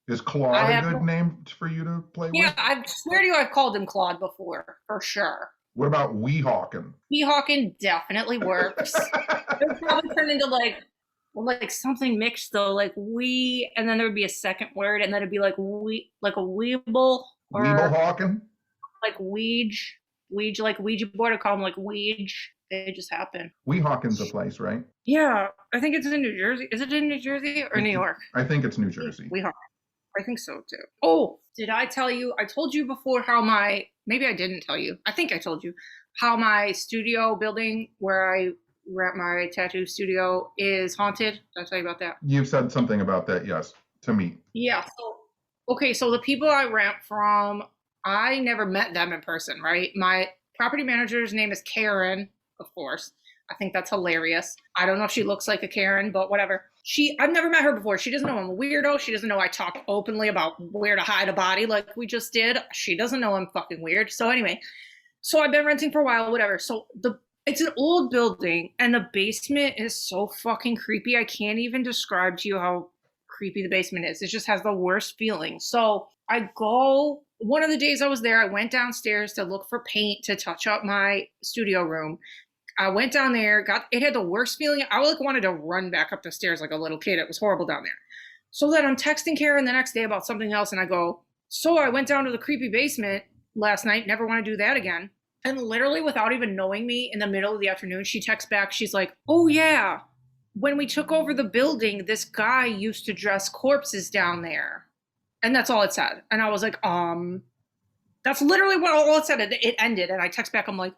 Speaker 1: Is Claude a good name for you to play with?
Speaker 2: Yeah, I swear to you I've called him Claude before, for sure.
Speaker 1: What about Weehawken?
Speaker 2: Weehawken definitely works. It would probably turn into like something mixed though, like we, and then there would be a second word, and then it'd be like we, like a weeble or
Speaker 1: Weeblehawken?
Speaker 2: Like Ouija, like Ouija board. I call them like Ouija. They just happen.
Speaker 1: Weehawken's a place, right?
Speaker 2: Yeah, I think it's in New Jersey. Is it in New Jersey or New York?
Speaker 1: I think it's New Jersey.
Speaker 2: Weehawken. I think so too. Oh, did I tell you? I told you before maybe I didn't tell you. I think I told you how my studio building where I rent my tattoo studio is haunted. Did I tell you about that?
Speaker 1: You've said something about that, yes, to me.
Speaker 2: Yeah. So the people I rent from, I never met them in person, right? My property manager's name is Karen, of course. I think that's hilarious. I don't know if she looks like a Karen, but whatever. I've never met her before. She doesn't know I'm a weirdo. She doesn't know I talk openly about where to hide a body like we just did. She doesn't know I'm fucking weird. So anyway, I've been renting for a while, whatever. So it's an old building and the basement is so fucking creepy. I can't even describe to you how creepy the basement is. It just has the worst feeling. So one of the days I was there, I went downstairs to look for paint to touch up my studio room. I went down there, it had the worst feeling. I wanted to run back up the stairs like a little kid. It was horrible down there. So then I'm texting Karen the next day about something else, and I go, so I went down to the creepy basement last night, never want to do that again. And literally without even knowing me, in the middle of the afternoon, she texts back, she's like, oh yeah, when we took over the building, this guy used to dress corpses down there. And that's all it said. And I was like, that's literally what all it said. It ended. And I text back, I'm like,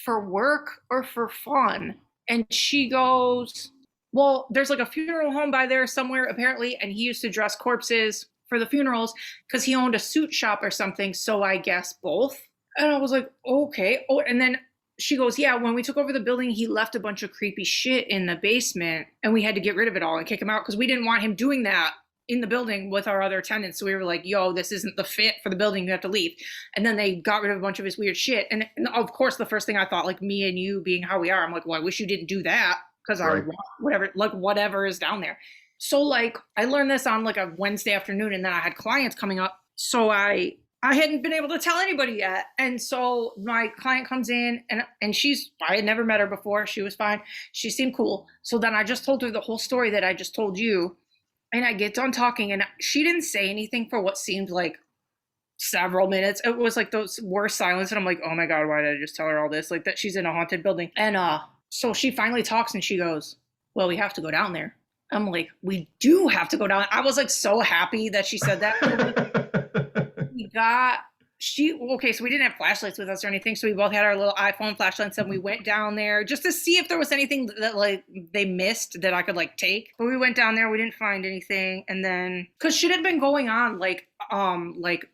Speaker 2: for work or for fun? And she goes, well, there's like a funeral home by there somewhere, apparently. And he used to dress corpses for the funerals because he owned a suit shop or something. So I guess both. And I was like, okay. Oh, and then she goes, yeah, when we took over the building, he left a bunch of creepy shit in the basement and we had to get rid of it all and kick him out because we didn't want him doing that in the building with our other tenants. So we were like, yo, this isn't the fit for the building. You have to leave. And then they got rid of a bunch of his weird shit. And of course, the first thing I thought, like me and you being how we are, I'm like, well, I wish you didn't do that because
Speaker 1: Right.
Speaker 2: whatever is down there. So like I learned this on like a Wednesday afternoon and then I had clients coming up. So I hadn't been able to tell anybody yet. And so my client comes in and I had never met her before. She was fine. She seemed cool. So then I just told her the whole story that I just told you. And I get done talking and she didn't say anything for what seemed like several minutes. It was like those worst silence. And I'm like, oh my God, why did I just tell her all this? Like that she's in a haunted building. And so she finally talks and she goes, well, we have to go down there. I'm like, we do have to go down. I was like so happy that she said that. So we didn't have flashlights with us or anything. So we both had our little iPhone flashlights and we went down there just to see if there was anything that like they missed that I could like take. But we went down there, we didn't find anything. And then cause shit had been going on, like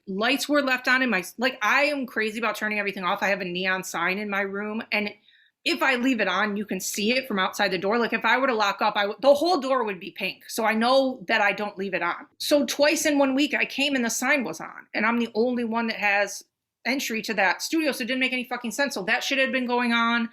Speaker 2: lights were left on in my, like I am crazy about turning everything off. I have a neon sign in my room and if I leave it on, you can see it from outside the door. Like if I were to lock up, the whole door would be pink. So I know that I don't leave it on. So twice in 1 week I came and the sign was on and I'm the only one that has entry to that studio. So it didn't make any fucking sense. So that shit had been going on.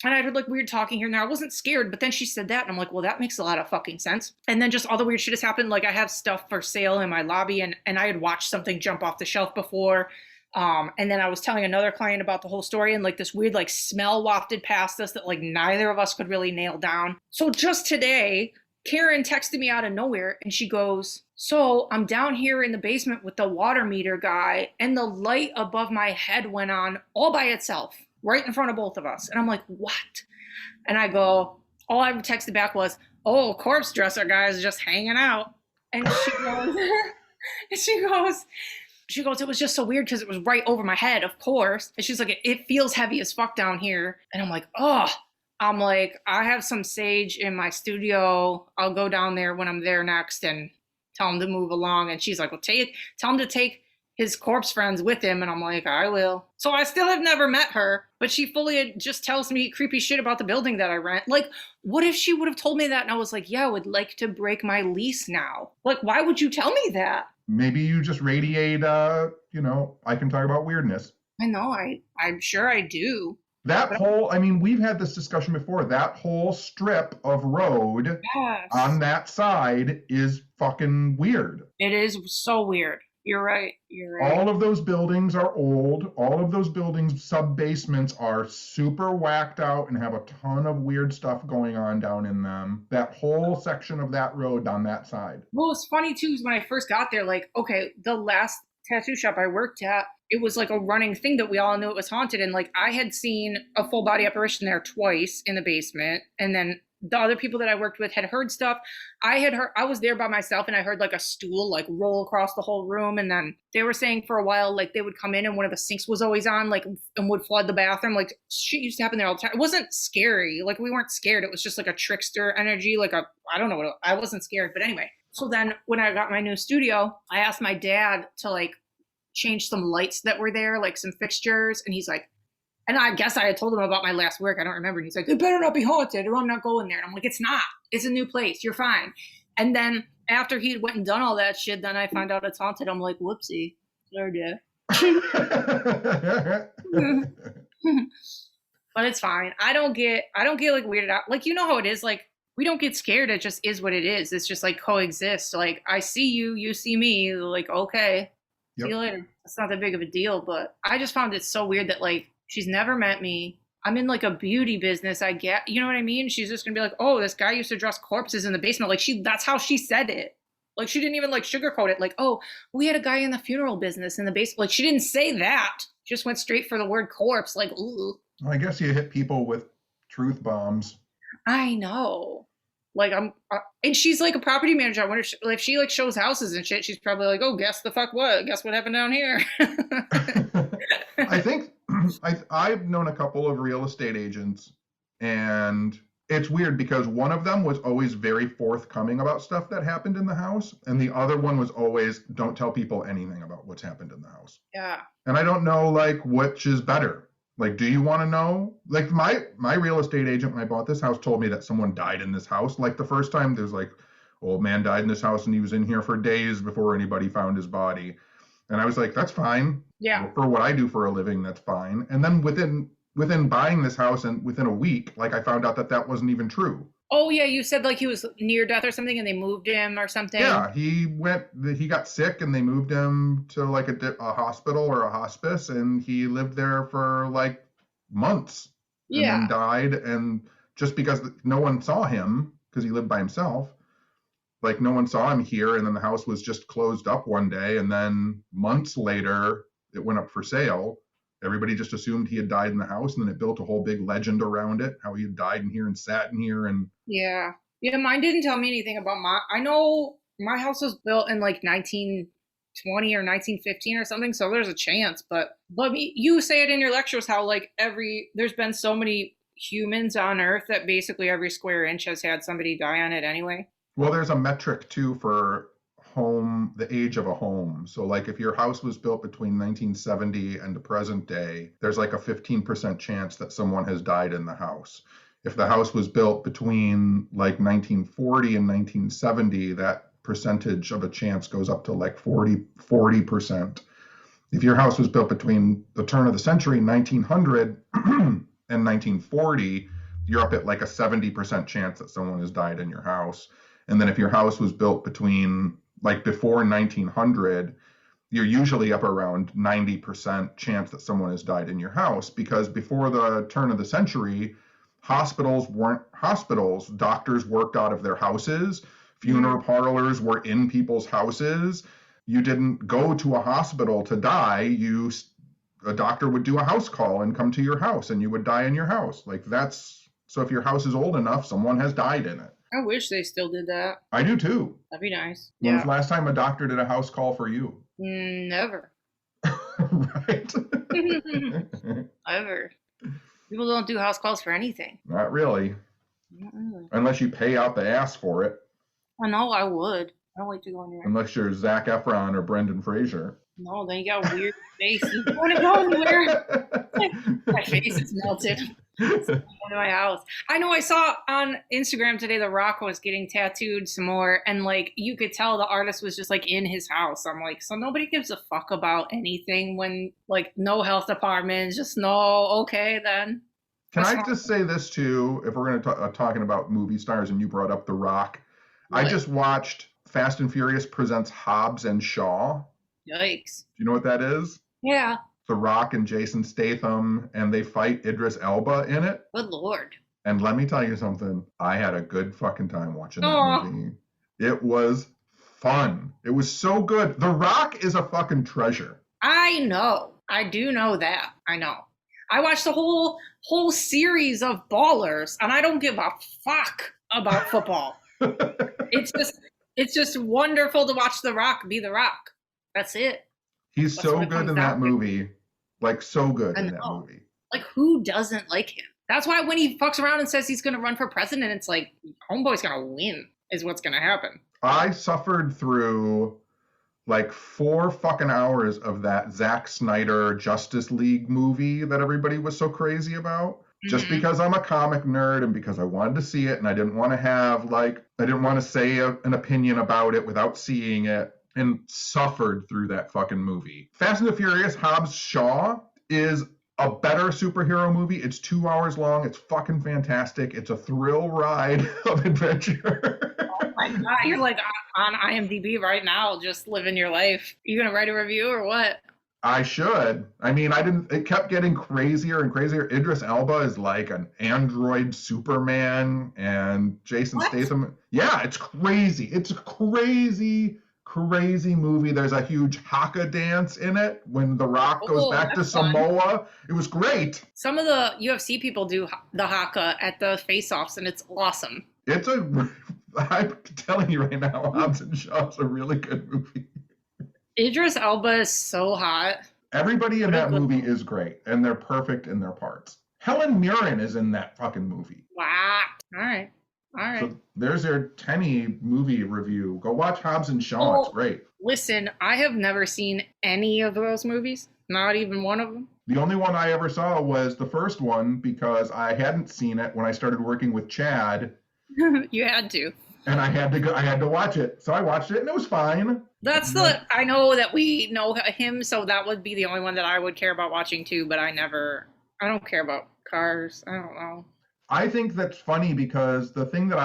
Speaker 2: And I heard like weird talking here and there. I wasn't scared, but then she said that and I'm like, well, that makes a lot of fucking sense. And then just all the weird shit has happened. Like I have stuff for sale in my lobby and I had watched something jump off the shelf before. And then I was telling another client about the whole story and like this weird like smell wafted past us that like neither of us could really nail down. So just today, Karen texted me out of nowhere and she goes, so I'm down here in the basement with the water meter guy and the light above my head went on all by itself right in front of both of us. And I'm like, what? And I go, all I texted back was, oh, corpse dresser guy is just hanging out. And she goes, she goes, it was just so weird because it was right over my head, of course. And she's like, it feels heavy as fuck down here. And I'm like, oh, I'm like, I have some sage in my studio. I'll go down there when I'm there next and tell him to move along. And she's like, well, tell him to take his corpse friends with him. And I'm like, I will. So I still have never met her, but she fully just tells me creepy shit about the building that I rent. Like, what if she would have told me that? And I was like, yeah, I would like to break my lease now. Like, why would you tell me that?
Speaker 1: Maybe you just radiate, I can talk about weirdness.
Speaker 2: I know, I'm sure I do.
Speaker 1: That whole, we've had this discussion before. That whole strip of road on that side is fucking weird.
Speaker 2: It is so weird. You're right.
Speaker 1: All of those buildings are old. All of those buildings' sub-basements are super whacked out and have a ton of weird stuff going on down in them. That whole section of that road on that side.
Speaker 2: Well, it's funny, too, is when I first got there, like, okay, the last tattoo shop I worked at, it was like a running thing that we all knew it was haunted. And like I had seen a full body apparition there twice in the basement. And then the other people that I worked with had heard stuff. I was there by myself and I heard like a stool like roll across the whole room. And then they were saying for a while, like they would come in and one of the sinks was always on, like, and would flood the bathroom. Like shit used to happen there all the time. It wasn't scary. Like we weren't scared. It was just like a trickster energy. Like I don't know I wasn't scared. But anyway, so then when I got my new studio, I asked my dad to like change some lights that were there, like some fixtures. And he's like, and I guess I had told him about my last work. I don't remember. And he's like, it better not be haunted or I'm not going there. And I'm like, it's not. It's a new place. You're fine. And then after he went and done all that shit, then I find out it's haunted. I'm like, whoopsie. Sorry, Dad. But it's fine. I don't get like weirded out. Like, you know how it is. Like, we don't get scared. It just is what it is. It's just like coexist. Like, I see you, you see me. Like, okay. Yep. See you later. It's not that big of a deal. But I just found it so weird that like, she's never met me. I'm in like a beauty business, I get, you know what I mean? She's just gonna be like, oh, this guy used to dress corpses in the basement. Like that's how she said it. Like she didn't even like sugarcoat it. Like, oh, we had a guy in the funeral business in the basement. Like she didn't say that. She just went straight for the word corpse. Like, ooh.
Speaker 1: Well, I guess you hit people with truth bombs.
Speaker 2: I know. Like and she's like a property manager. I wonder if she like shows houses and shit. She's probably like, oh, guess the fuck what? Guess what happened down here?
Speaker 1: I think I've known a couple of real estate agents, and it's weird because one of them was always very forthcoming about stuff that happened in the house, and the other one was always don't tell people anything about what's happened in the house.
Speaker 2: Yeah.
Speaker 1: And I don't know like which is better. Like, do you want to know? Like my real estate agent when I bought this house told me that someone died in this house. Like the first time there's like, old man died in this house and he was in here for days before anybody found his body. And I was like, that's fine.
Speaker 2: Yeah.
Speaker 1: For what I do for a living, that's fine. And then within buying this house and within a week, like I found out that that wasn't even true.
Speaker 2: Oh yeah, you said like he was near death or something, and they moved him or something.
Speaker 1: Yeah, he got sick, and they moved him to like a hospital or a hospice, and he lived there for like months.
Speaker 2: Yeah.
Speaker 1: And then died, and just because no one saw him because he lived by himself, like no one saw him here, and then the house was just closed up one day, and then months later it went up for sale. Everybody just assumed he had died in the house, and then it built a whole big legend around it, how he had died in here and sat in here. And
Speaker 2: yeah, mine didn't tell me anything about I know my house was built in like 1920 or 1915 or something, so there's a chance. But you say it in your lectures how like there's been so many humans on Earth that basically every square inch has had somebody die on it anyway.
Speaker 1: Well, there's a metric too for the age of a home. So like if your house was built between 1970 and the present day, there's like a 15% chance that someone has died in the house. If the house was built between like 1940 and 1970, that percentage of a chance goes up to like 40%. If your house was built between the turn of the century, 1900 and 1940, you're up at like a 70% chance that someone has died in your house. And then if your house was built between like before 1900, you're usually up around 90% chance that someone has died in your house, because before the turn of the century, hospitals weren't hospitals. Doctors worked out of their houses. Funeral parlors were in people's houses. You didn't go to a hospital to die. A doctor would do a house call and come to your house, and you would die in your house. Like so if your house is old enough, someone has died in it.
Speaker 2: I wish they still did that.
Speaker 1: I do too.
Speaker 2: That'd be nice.
Speaker 1: When was the last time a doctor did a house call for you?
Speaker 2: Never.
Speaker 1: Right.
Speaker 2: Ever. People don't do house calls for anything.
Speaker 1: Not really. Unless you pay out the ass for it.
Speaker 2: I know I would. I don't like to go in there.
Speaker 1: Unless you're Zac Efron or Brendan Fraser.
Speaker 2: No, then you got a weird face. You don't want to go anywhere. My face is melted. Into my house. I know I saw on Instagram today The Rock was getting tattooed some more, and like you could tell the artist was just like in his house. I'm like, so nobody gives a fuck about anything when like no health department, just no, okay then.
Speaker 1: Can I just say this too, if we're going to talking about movie stars and you brought up The Rock, I just watched Fast and Furious Presents Hobbs and Shaw.
Speaker 2: Yikes.
Speaker 1: Do you know what that is?
Speaker 2: Yeah.
Speaker 1: The Rock and Jason Statham, and they fight Idris Elba in it.
Speaker 2: Good Lord.
Speaker 1: And let me tell you something. I had a good fucking time watching that movie. It was fun. It was so good. The Rock is a fucking treasure.
Speaker 2: I know. I do know that. I know. I watched the whole series of Ballers, and I don't give a fuck about football. It's just wonderful to watch The Rock be The Rock. That's it.
Speaker 1: He's so good in that movie. Like, so good in that movie.
Speaker 2: Like, who doesn't like him? That's why when he fucks around and says he's going to run for president, it's like, homeboy's going to win is what's going to happen. I
Speaker 1: suffered through like 4 fucking hours of that Zack Snyder Justice League movie that everybody was so crazy about. Just because I'm a comic nerd and because I wanted to see it, and I didn't want to say an opinion about it without seeing it. And suffered through that fucking movie. Fast and the Furious Hobbs Shaw is a better superhero movie. It's 2 hours long. It's fucking fantastic. It's a thrill ride of adventure.
Speaker 2: Oh my God. You're like on IMDb right now, just living your life. You gonna write a review or what?
Speaker 1: I should. I mean, I didn't. It kept getting crazier and crazier. Idris Elba is like an android Superman, and Jason
Speaker 2: What?
Speaker 1: Statham. Yeah, it's crazy. It's a crazy, crazy movie. There's a huge haka dance in it when The Rock goes
Speaker 2: Oh,
Speaker 1: back to
Speaker 2: that's fun.
Speaker 1: Samoa. It was great.
Speaker 2: Some of the UFC people do the haka at the face-offs, and it's awesome.
Speaker 1: It's a. I'm telling you right now, Hobbs and Shaw is a really good movie.
Speaker 2: Idris Elba is so hot.
Speaker 1: Everybody in
Speaker 2: What a
Speaker 1: that
Speaker 2: good
Speaker 1: movie is great, and they're perfect in their parts. Helen Mirren is in that fucking movie.
Speaker 2: wow. All right. All right.
Speaker 1: So there's your Tenny movie review. Go watch Hobbs and Shaw. It's
Speaker 2: Oh,
Speaker 1: great.
Speaker 2: listen, I have never seen any of those movies. Not even one of them.
Speaker 1: The only one I ever saw was the first one because I hadn't seen it when I started working with Chad,
Speaker 2: You had to.
Speaker 1: and I had to go. I had to watch it, so I watched it, and it was fine.
Speaker 2: That's the. I know that we know him, so that would be the only one that I would care about watching too. But I never. I don't care about cars. I don't know.
Speaker 1: I think that's funny because the thing that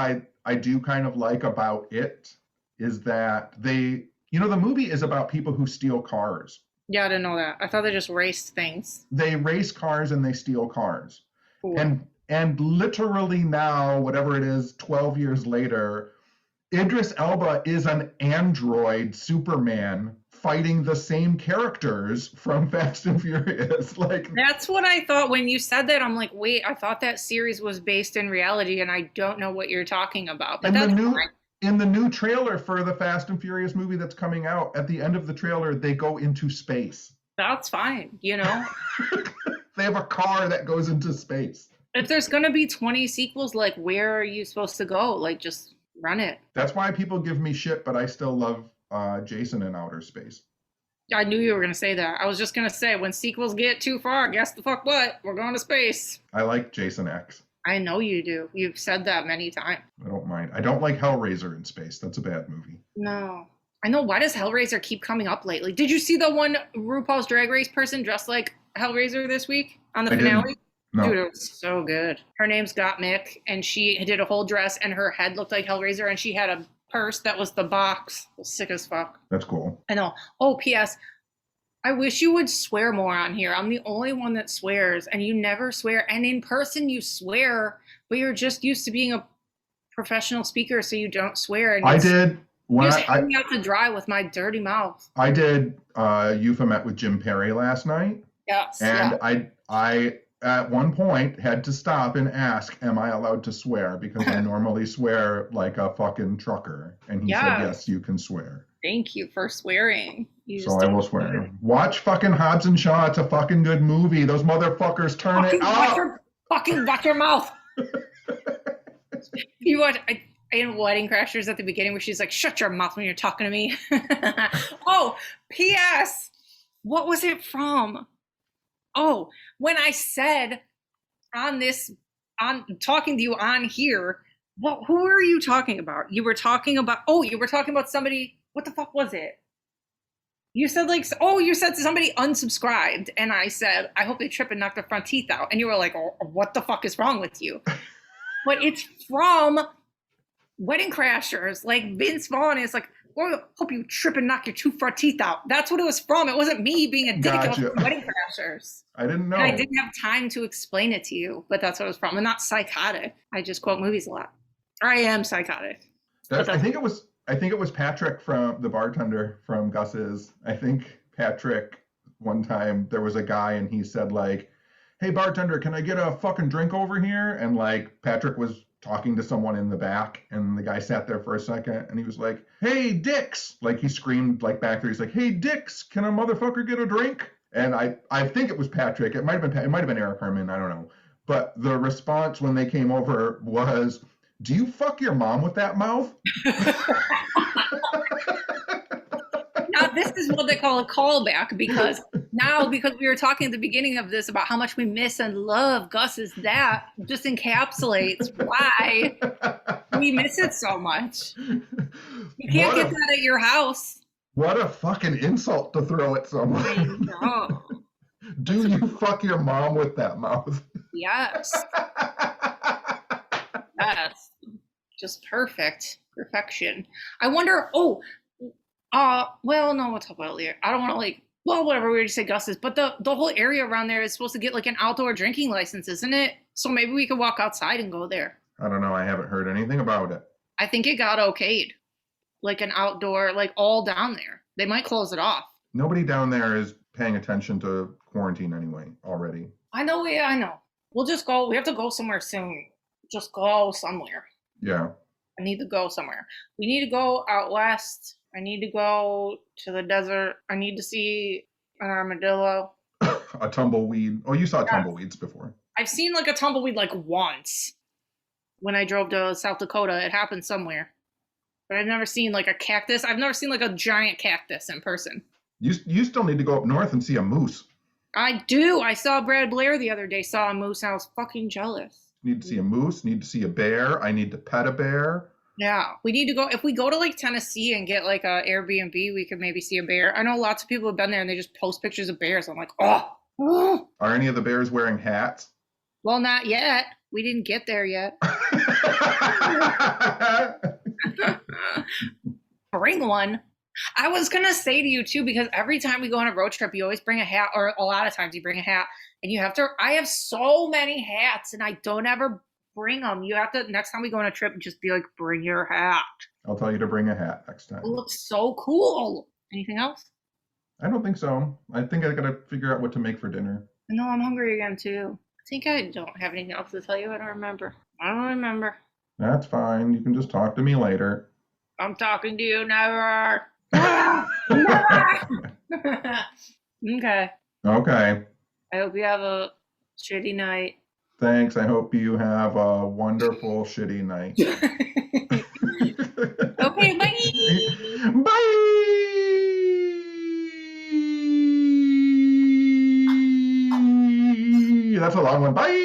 Speaker 1: I do kind of like about it is that the movie is about people who steal cars.
Speaker 2: Yeah, I didn't know that. I thought they just raced things.
Speaker 1: They race cars and they steal cars.
Speaker 2: Cool.
Speaker 1: And literally now, whatever it is, 12 years later, Idris Elba is an android Superman fighting the same characters from Fast and Furious. Like,
Speaker 2: That's what I thought when you said that. I'm like, wait, I thought that series was based in reality, and I don't know what you're talking about. But that's fine.
Speaker 1: in the new trailer for the Fast and Furious movie that's coming out, at the end of the trailer, they go into space.
Speaker 2: That's fine. You know,
Speaker 1: They have a car that goes into space.
Speaker 2: if there's gonna be 20 sequels, like, where are you supposed to go? Like, just run it.
Speaker 1: That's why people give me shit, but I still love Jason in outer space.
Speaker 2: I knew you were gonna say that. I was just gonna say, when sequels get too far, guess the fuck what? We're going to space.
Speaker 1: I like Jason X.
Speaker 2: I know you do. You've said that many times.
Speaker 1: I don't mind. I don't like Hellraiser in space. That's a bad movie.
Speaker 2: No. I know. Why does Hellraiser keep coming up lately? Did you see the one RuPaul's Drag Race person dressed like Hellraiser this week on the finale?
Speaker 1: No.
Speaker 2: Dude, it was so good. Her name's Gottmik, and she did a whole dress, and her head looked like Hellraiser, and she had a purse that was the box. It was sick as fuck.
Speaker 1: That's cool.
Speaker 2: I know. Oh, P.S. I wish you would swear more on here. I'm the only one that swears, and you never swear. And in person, you swear, but you're just used to being a professional speaker, so you don't swear. And
Speaker 1: I did.
Speaker 2: You just hang me out to dry with my dirty mouth.
Speaker 1: I did Euphomet with Jim Perry last night.
Speaker 2: Yes.
Speaker 1: And
Speaker 2: yeah.
Speaker 1: I at one point had to stop and ask, am I allowed to swear? Because I normally swear like a fucking trucker. And he said, yes, you can swear.
Speaker 2: Thank you for swearing.
Speaker 1: So I will swear. Watch fucking Hobbs and Shaw. It's a fucking good movie. Those motherfuckers turn it up.
Speaker 2: Watch your mouth. You watch in Wedding Crashers at the beginning where she's like, shut your mouth when you're talking to me. Oh, P.S. What was it from? Oh, when I said on talking to you on here, who are you talking about? You were talking about somebody. What the fuck was it? You said you said somebody unsubscribed, and I said, I hope they trip and knock their front teeth out. And you were like, oh, what the fuck is wrong with you? But it's from Wedding Crashers. Like, Vince Vaughn is like, well, I hope you trip and knock your two front teeth out. That's what it was from. It wasn't me being a dick.
Speaker 1: Gotcha.
Speaker 2: It was Wedding Crashers.
Speaker 1: I didn't know.
Speaker 2: And I didn't have time to explain it to you, but that's what it was from. I'm not psychotic. I just quote movies a lot. Or I am psychotic.
Speaker 1: I think it was Patrick, from the bartender from Gus's. I think Patrick, one time there was a guy and he said like, hey bartender, can I get a fucking drink over here? And like Patrick was talking to someone in the back, and the guy sat there for a second and he was like, hey Dix, like he screamed like back there. He's like, hey Dix, can a motherfucker get a drink? And I think it was Patrick. It might have been Eric Herman. I don't know. But the response when they came over was, do you fuck your mom with that mouth?
Speaker 2: Now, this is what they call a callback, because we were talking at the beginning of this about how much we miss and love Gus's, that just encapsulates why we miss it so much. You can't get that at your house.
Speaker 1: What a fucking insult to throw at someone.
Speaker 2: I know.
Speaker 1: Do you fuck your mom with that mouth?
Speaker 2: Yes. Yes. Just perfection. I wonder, well, no, we'll talk about it later. I don't want to Well, whatever, we already said Gus's, but the whole area around there is supposed to get like an outdoor drinking license, isn't it? So maybe we could walk outside and go there.
Speaker 1: I don't know. I haven't heard anything about it.
Speaker 2: I think it got okayed. Like an outdoor, like all down there. They might close it off.
Speaker 1: Nobody down there is paying attention to quarantine anyway already.
Speaker 2: I know, yeah, I know. We'll just go. We have to go somewhere soon. Just go somewhere.
Speaker 1: Yeah.
Speaker 2: I need to go somewhere. We need to go out west. I need to go to the desert. I need to see an armadillo.
Speaker 1: A tumbleweed. Oh, you saw tumbleweeds before.
Speaker 2: I've seen like a tumbleweed like once when I drove to South Dakota. It happened somewhere. But I've never seen like a cactus. I've never seen like a giant cactus in person.
Speaker 1: You still need to go up north and see a moose.
Speaker 2: I do. I saw Brad Blair the other day, saw a moose, and I was fucking jealous.
Speaker 1: Need to see a moose, need to see a bear. I need to pet a bear.
Speaker 2: Yeah, we need to go. If we go to like Tennessee and get like a Airbnb, we could maybe see a bear. I know lots of people have been there and they just post pictures of bears. I'm like, oh.
Speaker 1: Are any of the bears wearing hats?
Speaker 2: Well, not yet. We didn't get there yet. Bring one. I was going to say to you too, because every time we go on a road trip, you always bring a hat, or a lot of times you bring a hat, and you have to, I have so many hats and I don't ever bring them. You have to, next time we go on a trip, just be like, bring your hat.
Speaker 1: I'll tell you to bring a hat next time.
Speaker 2: It looks so cool. Anything else?
Speaker 1: I don't think so. I think I gotta figure out what to make for dinner.
Speaker 2: No, I'm hungry again too. I think I don't have anything else to tell you. I don't remember.
Speaker 1: That's fine. You can just talk to me later.
Speaker 2: I'm talking to you never. Okay.
Speaker 1: Okay.
Speaker 2: I hope you have a shitty night.
Speaker 1: Thanks. I hope you have a wonderful shitty night.
Speaker 2: Okay, bye.
Speaker 1: Bye. That's a long one. Bye.